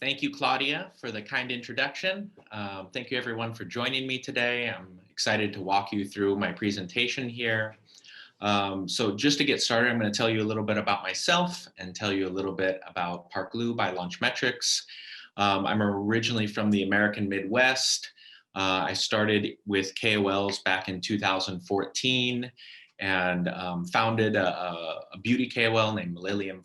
Thank you, Claudia, for the kind introduction. Thank you, everyone, for joining me today. I'm excited to walk you through my presentation here. So just to get started, I'm going to tell you a little bit about myself and tell you a little bit about PARKLU by LAUNCHMETRICS. I'm originally from the American Midwest. I started with KOLs back in 2014 and founded a beauty KOL named MELILIM.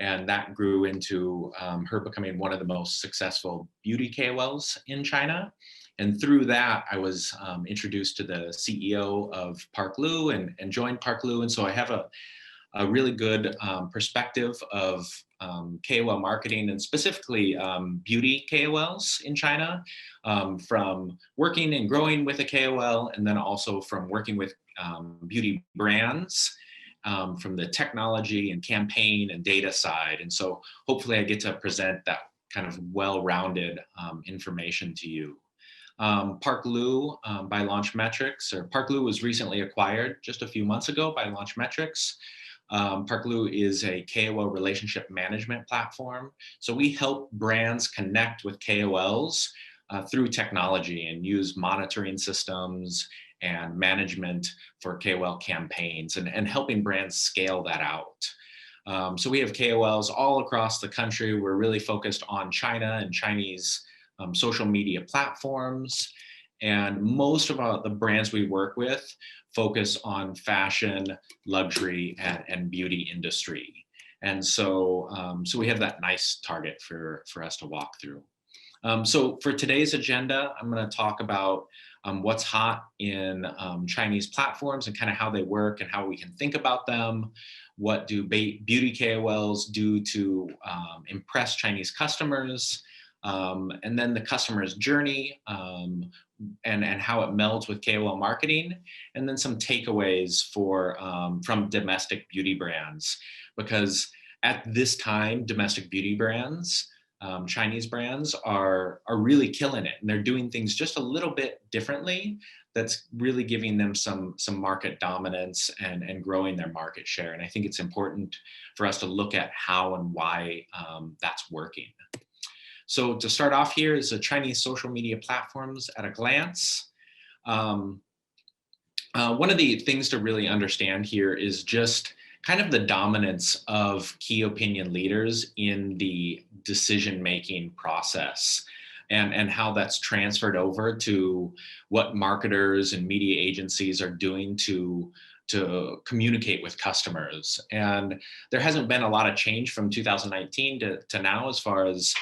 And that grew into her becoming one of the most successful beauty KOLs in China. And through that, I was introduced to the CEO of PARKLU and joined PARKLU. And so I have a really good perspective of KOL marketing and specifically beauty KOLs in China, from working and growing with a KOL, and then also from working with beauty brands. From the technology and campaign and data side. And so hopefully I get to present that kind of well-rounded information to you. PARKLU by LAUNCHMETRICS, or PARKLU was recently acquired just a few months ago by LAUNCHMETRICS. PARKLU is a KOL relationship management platform. So we help brands connect with KOLs through technology and use monitoring systems and management for KOL campaigns and helping brands scale that out. So we have KOLs all across the country. We're really focused on China and Chinese social media platforms. And most of the brands we work with focus on fashion, luxury, and beauty industry. And so, so we have that nice target for us to walk through. So for today's agenda, I'm going to talk about what's hot in Chinese platforms and kind of how they work and how we can think about them. What do beauty KOLs do to impress Chinese customers? And then the customer's journey and how it melds with KOL marketing. And then some takeaways from domestic beauty brands. Because at this time, domestic beauty brands, Chinese brands are really killing it, and they're doing things just a little bit differently. That's really giving them some market dominance and growing their market share. And I think it's important for us to look at how and why that's working. So to start off here is the Chinese social media platforms at a glance. One of the things to really understand here is just kind of the dominance of key opinion leaders in the decision-making process and how that's transferred over to what marketers and media agencies are doing to communicate with customers. And there hasn't been a lot of change from 2019 to now as far as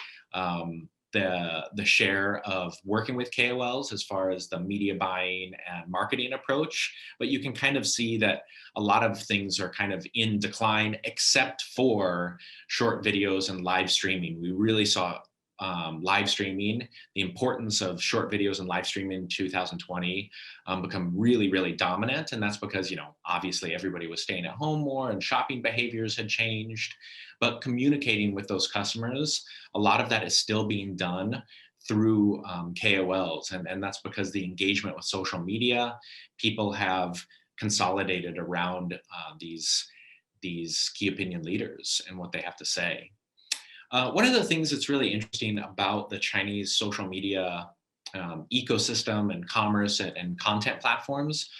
the share of working with KOLs as far as the media buying and marketing approach. But you can kind of see that a lot of things are kind of in decline, except for short videos and live streaming. We really saw live streaming, the importance of short videos and live streaming in 2020 become really, really dominant. And that's because, you know, obviously everybody was staying at home more and shopping behaviors had changed. But communicating with those customers, a lot of that is still being done through KOLs. And that's because the engagement with social media, people have consolidated around these key opinion leaders and what they have to say. One of the things that's really interesting about the Chinese social media ecosystem and commerce and content platforms,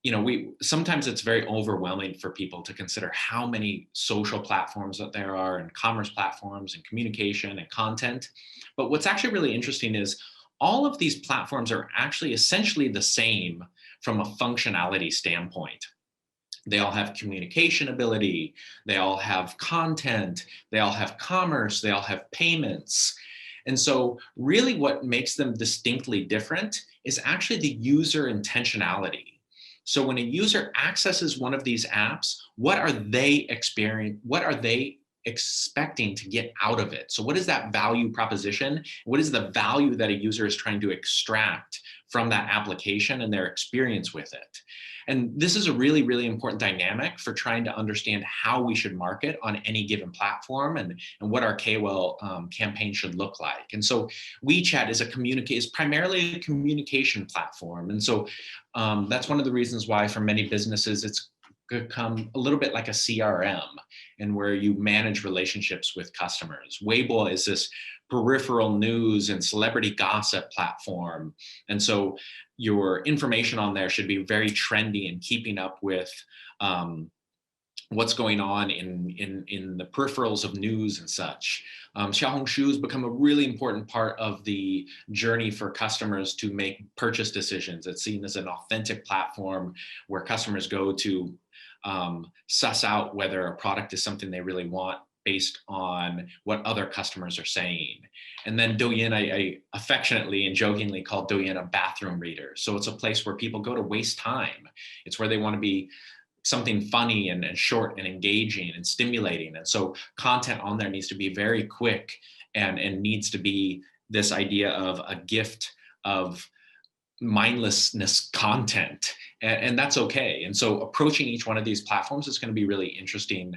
you know, sometimes it's very overwhelming for people to consider how many social platforms that there are and commerce platforms and communication and content. But what's actually really interesting is all of these platforms are actually essentially the same from a functionality standpoint. They all have communication ability, they all have content, they all have commerce, they all have payments. And so really what makes them distinctly different is actually the user intentionality. So when a user accesses one of these apps, what are they expecting to get out of it? So what is that value proposition? What is the value that a user is trying to extract from that application and their experience with it? And this is a really, really important dynamic for trying to understand how we should market on any given platform and what our KOL campaign should look like. And so WeChat is primarily a communication platform. And so that's one of the reasons why for many businesses, it's become a little bit like a CRM, and where you manage relationships with customers. Weibo is this peripheral news and celebrity gossip platform. And so your information on there should be very trendy and keeping up with what's going on in the peripherals of news and such. Xiaohongshu has become a really important part of the journey for customers to make purchase decisions. It's seen as an authentic platform where customers go to suss out whether a product is something they really want based on what other customers are saying. And then Douyin, I affectionately and jokingly call Douyin a bathroom reader. So it's a place where people go to waste time. It's where they want to be something funny and short and engaging and stimulating. And so content on there needs to be very quick and needs to be this idea of a gift of mindlessness content, and that's okay. And so approaching each one of these platforms is going to be really interesting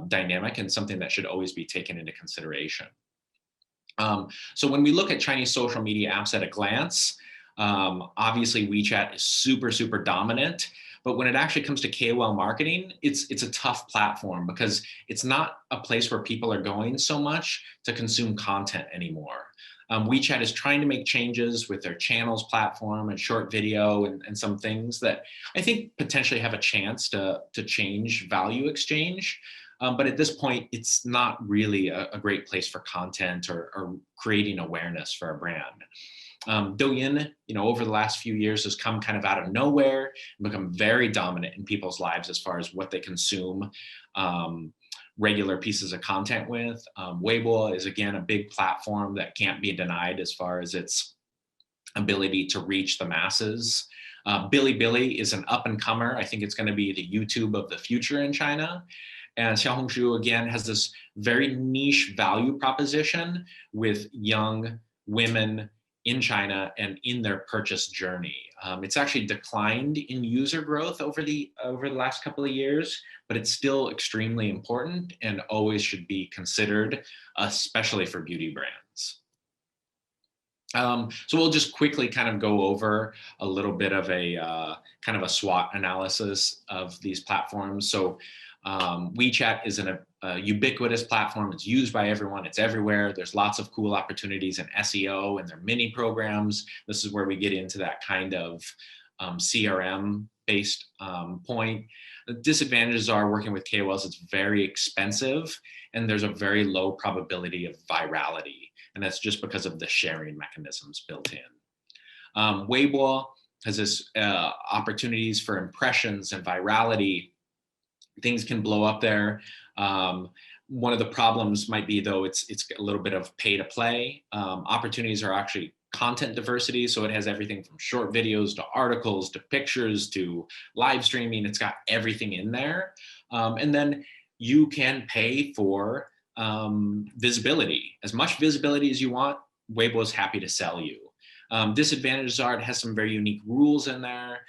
dynamic, and something that should always be taken into consideration. So when we look at Chinese social media apps at a glance, obviously WeChat is super dominant. But when it actually comes to KOL marketing, it's a tough platform, because it's not a place where people are going so much to consume content anymore. WeChat is trying to make changes with their channels platform and short video and some things that I think potentially have a chance to change value exchange. But at this point, it's not really a great place for content or creating awareness for a brand. Douyin, over the last few years has come kind of out of nowhere and become very dominant in people's lives as far as what they consume regular pieces of content with. Weibo is, again, a big platform that can't be denied as far as its ability to reach the masses. Bilibili is an up-and-comer. I think it's going to be the YouTube of the future in China. And Xiaohongshu, again, has this very niche value proposition with young women in China and in their purchase journey. It's actually declined in user growth over the last couple of years, but it's still extremely important and always should be considered, especially for beauty brands. So we'll just quickly kind of go over a little bit of a kind of a SWOT analysis of these platforms. So WeChat is a ubiquitous platform. It's used by everyone. It's everywhere. There's lots of cool opportunities in SEO and their mini programs. This is where we get into that kind of CRM-based point. The disadvantages are working with KOLs. It's very expensive, and there's a very low probability of virality. And that's just because of the sharing mechanisms built in. Weibo has this opportunities for impressions and virality. Things can blow up there. One of the problems might be, though, it's a little bit of pay to play. Opportunities are actually content diversity. So it has everything from short videos to articles to pictures to live streaming. It's got everything in there. And then you can pay for visibility. As much visibility as you want, Weibo is happy to sell you. Disadvantages are it has some very unique rules in there,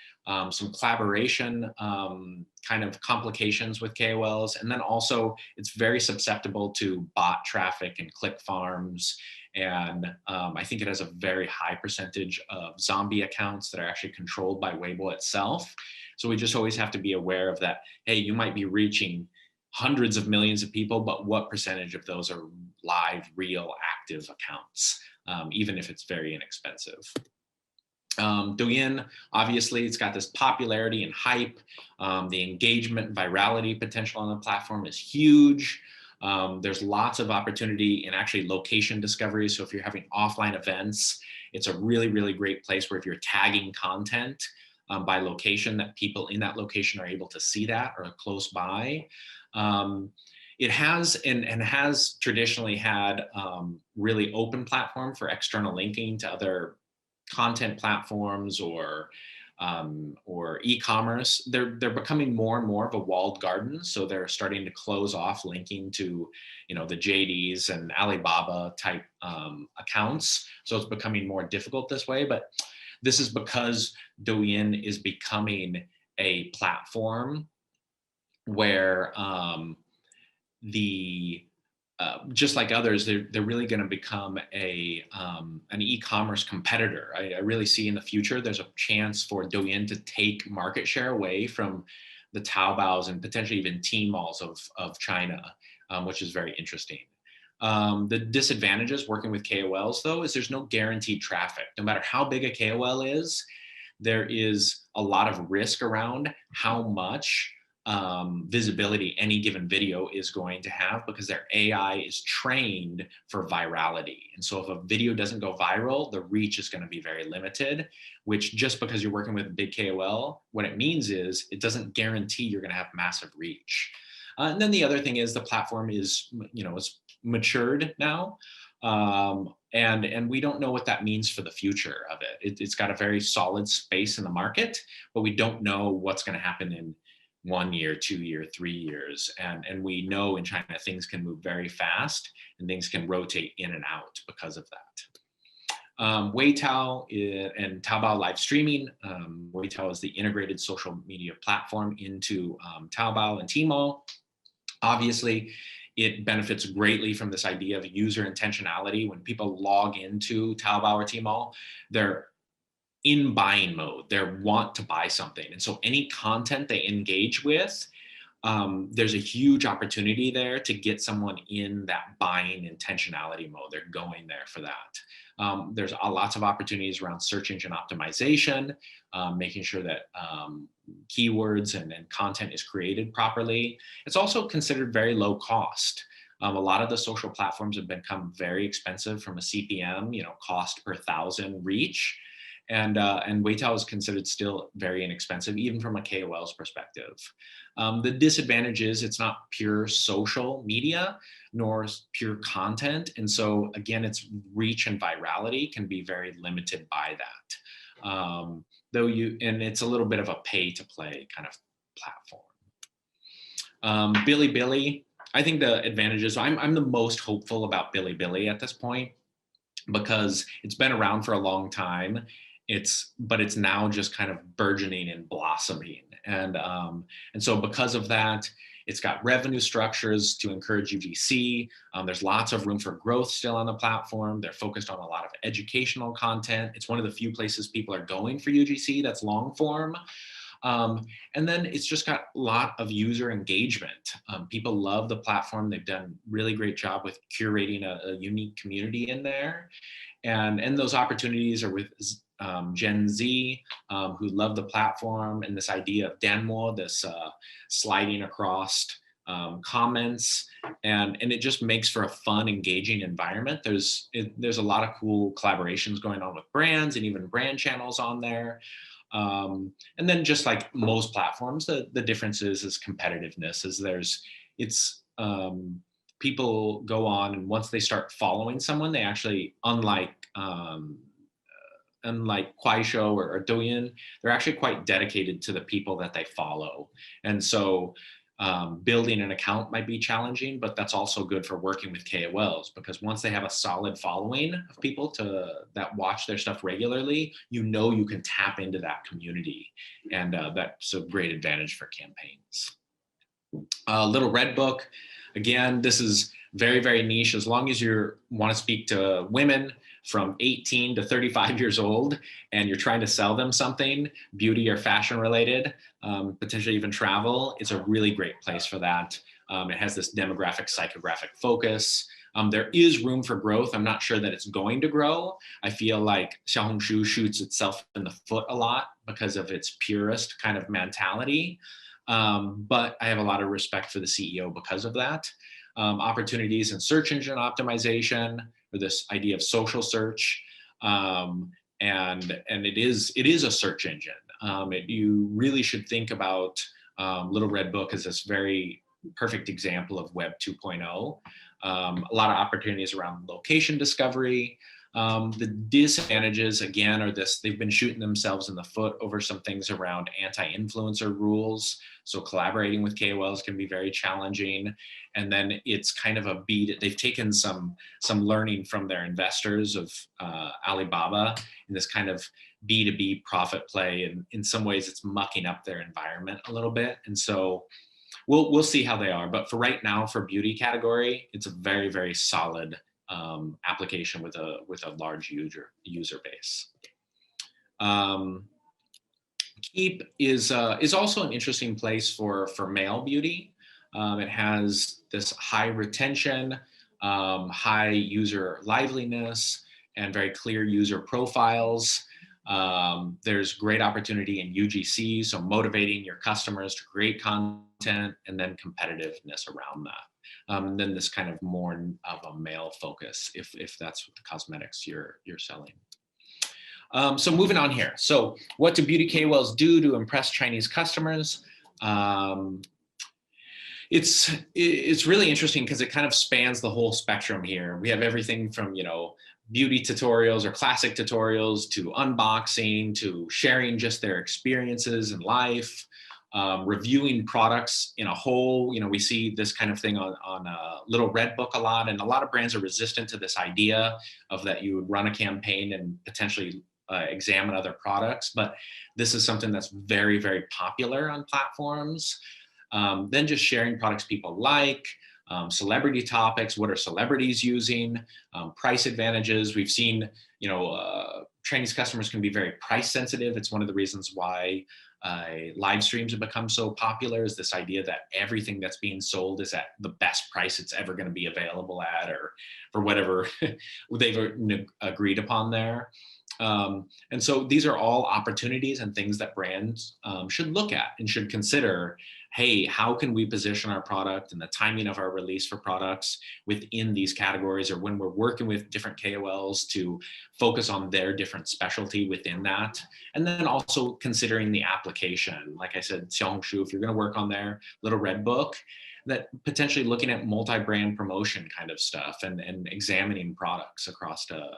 some collaboration kind of complications with KOLs, and then also it's very susceptible to bot traffic and click farms. And I think it has a very high percentage of zombie accounts that are actually controlled by Weibo itself. So we just always have to be aware of that. Hey, you might be reaching hundreds of millions of people, but what percentage of those are live, real, active accounts, even if it's very inexpensive. Douyin, obviously, it's got this popularity and hype. The engagement, virality potential on the platform is huge. There's lots of opportunity in actually location discovery. So if you're having offline events, it's a really, really great place where if you're tagging content by location, that people in that location are able to see that or close by. It has and has traditionally had really open platform for external linking to other content platforms or e-commerce. They're becoming more and more of a walled garden. So they're starting to close off linking to, the JDs and Alibaba type accounts. So it's becoming more difficult this way. But this is because Douyin is becoming a platform where just like others, they're really going to become an e-commerce competitor. I really see in the future there's a chance for Douyin to take market share away from the Taobaos and potentially even Tmals of China, which is very interesting. The disadvantages working with KOLs, though, is there's no guaranteed traffic. No matter how big a KOL is, there is a lot of risk around how much visibility any given video is going to have, because their AI is trained for virality. And so if a video doesn't go viral, the reach is going to be very limited, which, just because you're working with a big KOL, what it means is it doesn't guarantee you're going to have massive reach. And then the other thing is the platform is, it's matured now. And we don't know what that means for the future of it. It's got a very solid space in the market, but we don't know what's going to happen in 1 year, 2 year, 3 years. And we know in China, things can move very fast and things can rotate in and out because of that. Weitao and Taobao live streaming. Weitao is the integrated social media platform into Taobao and Tmall. Obviously, it benefits greatly from this idea of user intentionality. When people log into Taobao or Tmall, they're in buying mode. They want to buy something. And so any content they engage with, there's a huge opportunity there to get someone in that buying intentionality mode. They're going there for that. There's lots of opportunities around search engine optimization, making sure that keywords and content is created properly. It's also considered very low cost. A lot of the social platforms have become very expensive from a CPM, cost per thousand reach. And Weitao is considered still very inexpensive, even from a KOL's perspective. The disadvantage is it's not pure social media, nor pure content. And so again, its reach and virality can be very limited by that. And it's a little bit of a pay to play kind of platform. Bilibili, I think the advantages, I'm the most hopeful about Bilibili at this point, because it's been around for a long time. But it's now just kind of burgeoning and blossoming. And so because of that, it's got revenue structures to encourage UGC. There's lots of room for growth still on the platform. They're focused on a lot of educational content. It's one of the few places people are going for UGC that's long form. And then it's just got a lot of user engagement. People love the platform. They've done a really great job with curating a unique community in there. And those opportunities are with Gen Z, who love the platform, and this idea of Danmo, this sliding across comments, and it just makes for a fun, engaging environment. There's a lot of cool collaborations going on with brands and even brand channels on there. And then just like most platforms, the difference is competitiveness. People go on, and once they start following someone, they actually, unlike Kuaishou or Douyin, they're actually quite dedicated to the people that they follow. And so building an account might be challenging, but that's also good for working with KOLs, because once they have a solid following of people that watch their stuff regularly, you can tap into that community. And that's a great advantage for campaigns. Little Red Book, again, this is very, very niche. As long as you want to speak to women from 18 to 35 years old, and you're trying to sell them something, beauty or fashion related, potentially even travel, it's a really great place for that. It has this demographic, psychographic focus. There is room for growth. I'm not sure that it's going to grow. I feel like Xiaohongshu shoots itself in the foot a lot because of its purist kind of mentality. But I have a lot of respect for the CEO because of that. Opportunities in search engine optimization, or this idea of social search, and it is a search engine. You really should think about Little Red Book as this very perfect example of Web 2.0. A lot of opportunities around location discovery. The disadvantages, again, are they've been shooting themselves in the foot over some things around anti-influencer rules. So collaborating with KOLs can be very challenging. And then it's kind of they've taken some learning from their investors of Alibaba in this kind of B2B profit play. And in some ways it's mucking up their environment a little bit. And so we'll see how they are. But for right now, for beauty category, it's a very, very solid application with a large user base. Keep is also an interesting place for male beauty. It has this high retention, high user liveliness, and very clear user profiles. There's great opportunity in UGC, so motivating your customers to create content, and then competitiveness around that. And then this kind of more of a male focus, if that's what the cosmetics you're selling. So moving on here. So what do beauty KOLs do to impress Chinese customers? It's really interesting because it kind of spans the whole spectrum here. We have everything from, beauty tutorials or classic tutorials to unboxing, to sharing just their experiences in life, reviewing products in a whole. We see this kind of thing on a Little Red Book a lot, and a lot of brands are resistant to this idea of that you would run a campaign and potentially examine other products, but this is something that's very, very popular on platforms. Then just sharing products people like, celebrity topics, what are celebrities using, price advantages. We've seen, Chinese customers can be very price sensitive. It's one of the reasons why live streams have become so popular, is this idea that everything that's being sold is at the best price it's ever going to be available at, or for whatever they've agreed upon there. And so these are all opportunities and things that brands should look at and should consider. Hey, how can we position our product and the timing of our release for products within these categories, or when we're working with different KOLs to focus on their different specialty within that. And then also considering the application. Like I said, Xiaohongshu, if you're going to work on their Little Red Book, that potentially looking at multi-brand promotion kind of stuff and examining products across the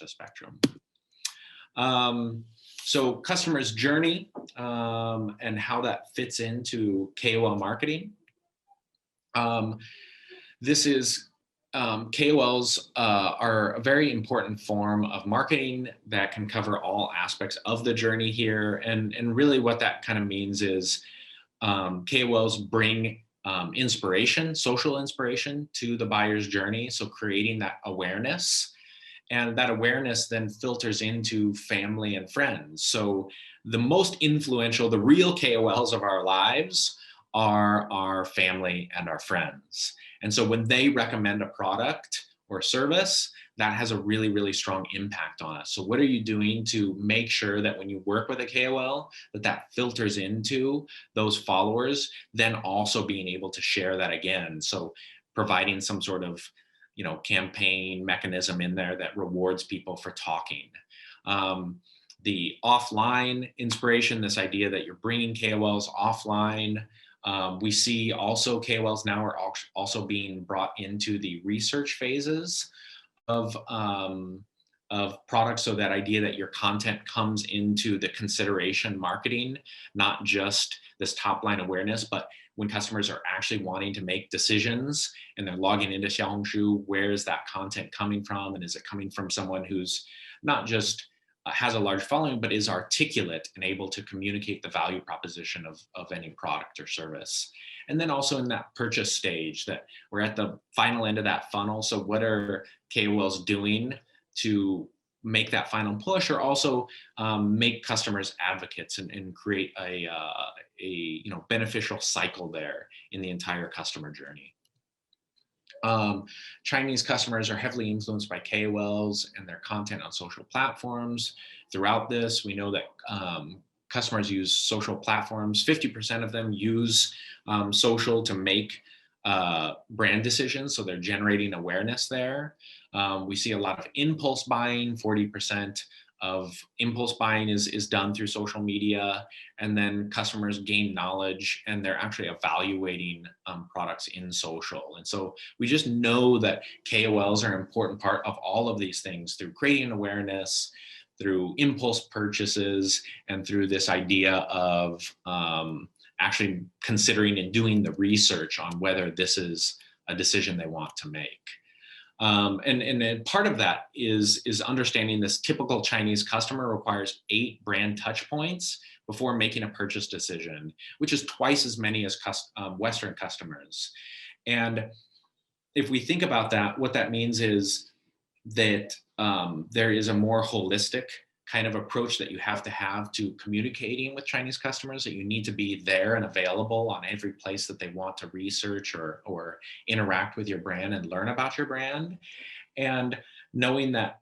spectrum. So customers' journey and how that fits into KOL marketing. KOLs are a very important form of marketing that can cover all aspects of the journey here. And really what that kind of means is KOLs bring inspiration, social inspiration to the buyer's journey. So creating that awareness. And that awareness then filters into family and friends. So the most influential, the real KOLs of our lives are our family and our friends. And so when they recommend a product or service, that has a really, really strong impact on us. So what are you doing to make sure that when you work with a KOL, that filters into those followers, then also being able to share that again. So providing some sort of campaign mechanism in there that rewards people for talking. The offline inspiration, this idea that you're bringing KOLs offline. We see also KOLs now are also being brought into the research phases of products. So that idea that your content comes into the consideration marketing, not just this top line awareness, but when customers are actually wanting to make decisions and they're logging into Xiaohongshu, where is that content coming from? And is it coming from someone who's not just has a large following, but is articulate and able to communicate the value proposition of any product or service? And then also in that purchase stage, that we're at the final end of that funnel. So what are KOLs doing to make that final push, or also make customers advocates and create a beneficial cycle there in the entire customer journey. Chinese customers are heavily influenced by KOLs and their content on social platforms. Throughout this, we know that customers use social platforms. 50% of them use social to make brand decisions, so they're generating awareness there. We see a lot of impulse buying. 40% of impulse buying is done through social media, and then customers gain knowledge and they're actually evaluating products in social. And so we just know that KOLs are an important part of all of these things, through creating awareness, through impulse purchases, and through this idea of actually considering and doing the research on whether this is a decision they want to make. And part of that is understanding this typical Chinese customer requires 8 brand touch points before making a purchase decision, which is twice as many as Western customers. And if we think about that, what that means is that there is a more holistic kind of approach that you have to communicating with Chinese customers, that you need to be there and available on every place that they want to research or interact with your brand and learn about your brand. And knowing that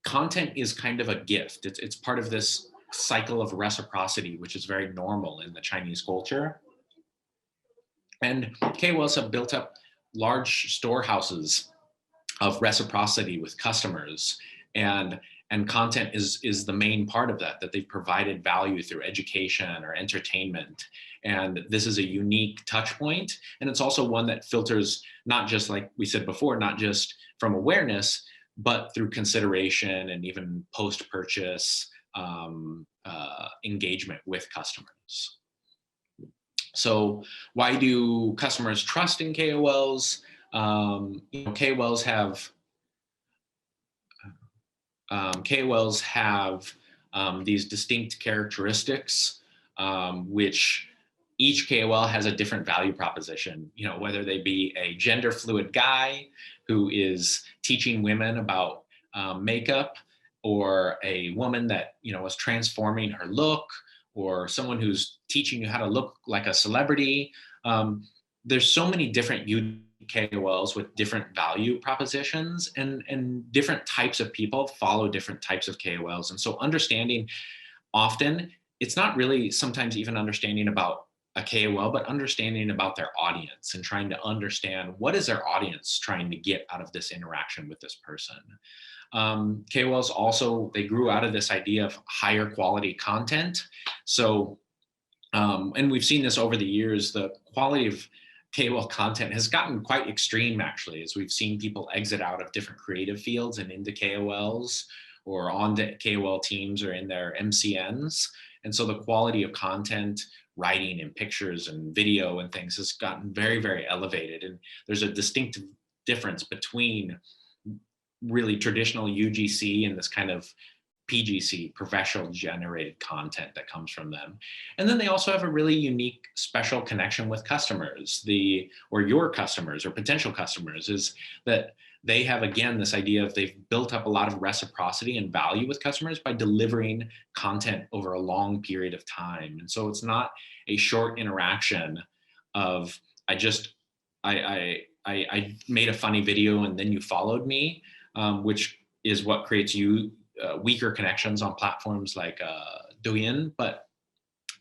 content is kind of a gift. It's part of this cycle of reciprocity, which is very normal in the Chinese culture. And KOLs have built up large storehouses of reciprocity with customers, and content is the main part of that they've provided value through education or entertainment. And this is a unique touch point. And it's also one that filters, not just like we said before, not just from awareness, but through consideration and even post-purchase engagement with customers. So why do customers trust in KOLs? KOLs have these distinct characteristics, which each KOL has a different value proposition. Whether they be a gender fluid guy who is teaching women about makeup, or a woman that is transforming her look, or someone who's teaching you how to look like a celebrity. There's so many different KOLs with different value propositions, and different types of people follow different types of KOLs. And so understanding, often, it's not really sometimes even understanding about a KOL, but understanding about their audience and trying to understand what is their audience trying to get out of this interaction with this person. KOLs also, they grew out of this idea of higher quality content. So, and we've seen this over the years, the quality of KOL content has gotten quite extreme, actually, as we've seen people exit out of different creative fields and into KOLs, or onto KOL teams, or in their MCNs. And so the quality of content, writing and pictures and video and things has gotten very, very elevated. And there's a distinctive difference between really traditional UGC and this kind of PGC, professional generated content that comes from them. And then they also have a really unique, special connection with customers, or your customers or potential customers, is that they have, again, this idea of they've built up a lot of reciprocity and value with customers by delivering content over a long period of time. And so it's not a short interaction of, I made a funny video and then you followed me, which is what creates weaker connections on platforms like Douyin, but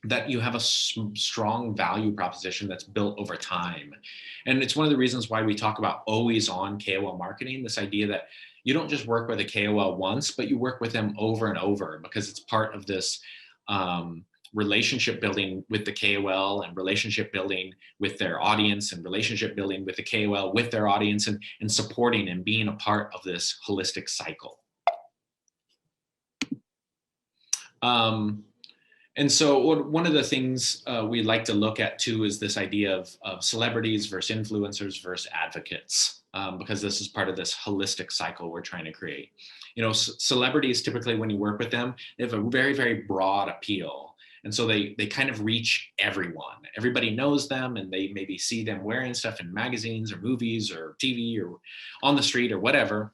that you have a strong value proposition that's built over time. And it's one of the reasons why we talk about always on KOL marketing, this idea that you don't just work with a KOL once, but you work with them over and over, because it's part of this relationship building with the KOL, and relationship building with their audience, and relationship building with the KOL with their audience, and supporting and being a part of this holistic cycle. And so one of the things we like to look at too is this idea of celebrities versus influencers versus advocates, because this is part of this holistic cycle we're trying to create. Celebrities, typically when you work with them, they have a very, very broad appeal. And so they kind of reach everyone. Everybody knows them, and they maybe see them wearing stuff in magazines or movies or TV or on the street or whatever.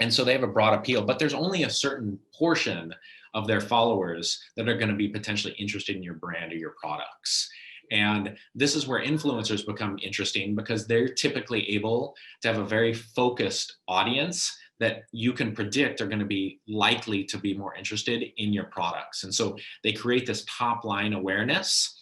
And so they have a broad appeal, but there's only a certain portion of their followers that are going to be potentially interested in your brand or your products. And this is where influencers become interesting, because they're typically able to have a very focused audience that you can predict are going to be likely to be more interested in your products. And so they create this top line awareness,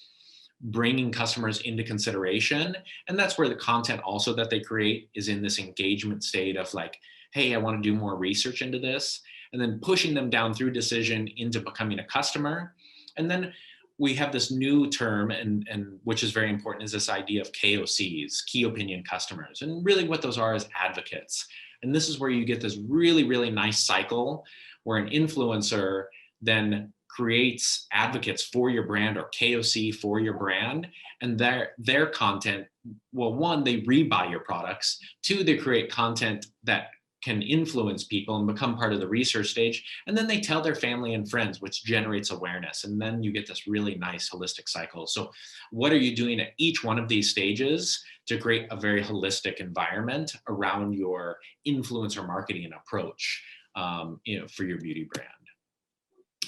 bringing customers into consideration. And that's where the content also that they create is in this engagement state of like, hey, I want to do more research into this, and then pushing them down through decision into becoming a customer. And then we have this new term, and which is very important, is this idea of KOCs, key opinion customers. And really what those are is advocates. And this is where you get this really, really nice cycle where an influencer then creates advocates for your brand, or KOC for your brand. And their content, well, one, they rebuy your products. Two, they create content that can influence people and become part of the research stage. And then they tell their family and friends, which generates awareness. And then you get this really nice holistic cycle. So what are you doing at each one of these stages to create a very holistic environment around your influencer marketing approach, for your beauty brand?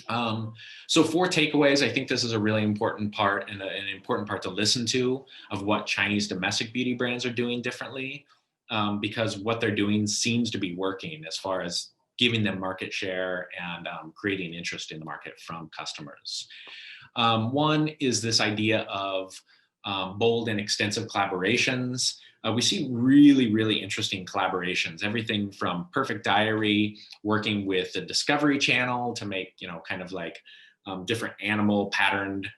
So 4 takeaways, I think this is a really important part and an important part to listen to of what Chinese domestic beauty brands are doing differently, because what they're doing seems to be working as far as giving them market share and creating interest in the market from customers. One is this idea of bold and extensive collaborations. We see really, really interesting collaborations, everything from Perfect Diary working with the Discovery Channel to make, kind of like different animal patterned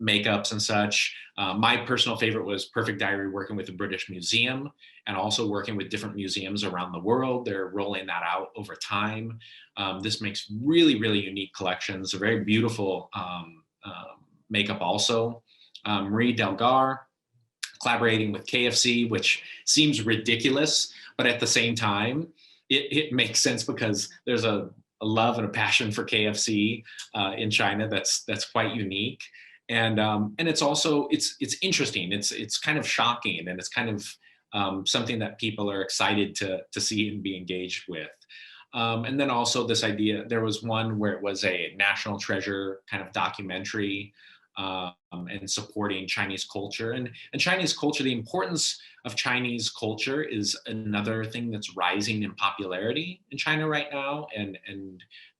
makeups and such. My personal favorite was Perfect Diary working with the British Museum and also working with different museums around the world. They're rolling that out over time. This makes really, really unique collections, a very beautiful makeup also. Marie Delgar collaborating with KFC, which seems ridiculous, but at the same time, it makes sense because there's a love and a passion for KFC in China that's quite unique. And it's also, it's interesting. It's kind of shocking, and it's kind of something that people are excited to see and be engaged with. And then also this idea, there was one where it was a national treasure kind of documentary and supporting Chinese culture. And Chinese culture, the importance of Chinese culture is another thing that's rising in popularity in China right now, and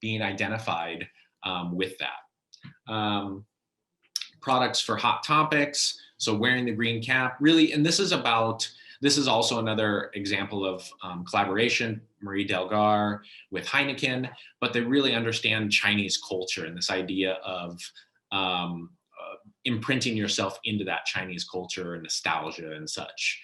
being identified with that. Products for hot topics, so wearing the green cap, really, and this is also another example of collaboration, Marie Delgar with Heineken, but they really understand Chinese culture and this idea of imprinting yourself into that Chinese culture and nostalgia and such.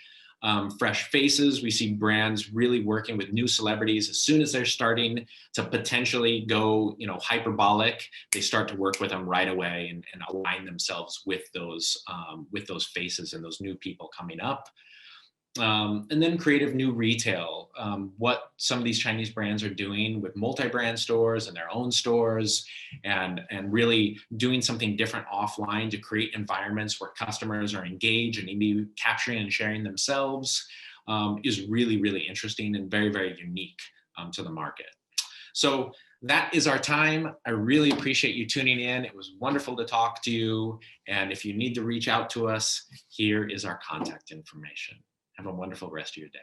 Fresh faces, we see brands really working with new celebrities. As soon as they're starting to potentially go, hyperbolic, they start to work with them right away and align themselves with those faces and those new people coming up. And then creative new retail, what some of these Chinese brands are doing with multi-brand stores and their own stores, and really doing something different offline to create environments where customers are engaged and maybe capturing and sharing themselves, is really, really interesting and very, very unique to the market. So that is our time. I really appreciate you tuning in. It was wonderful to talk to you. And if you need to reach out to us, here is our contact information. Have a wonderful rest of your day.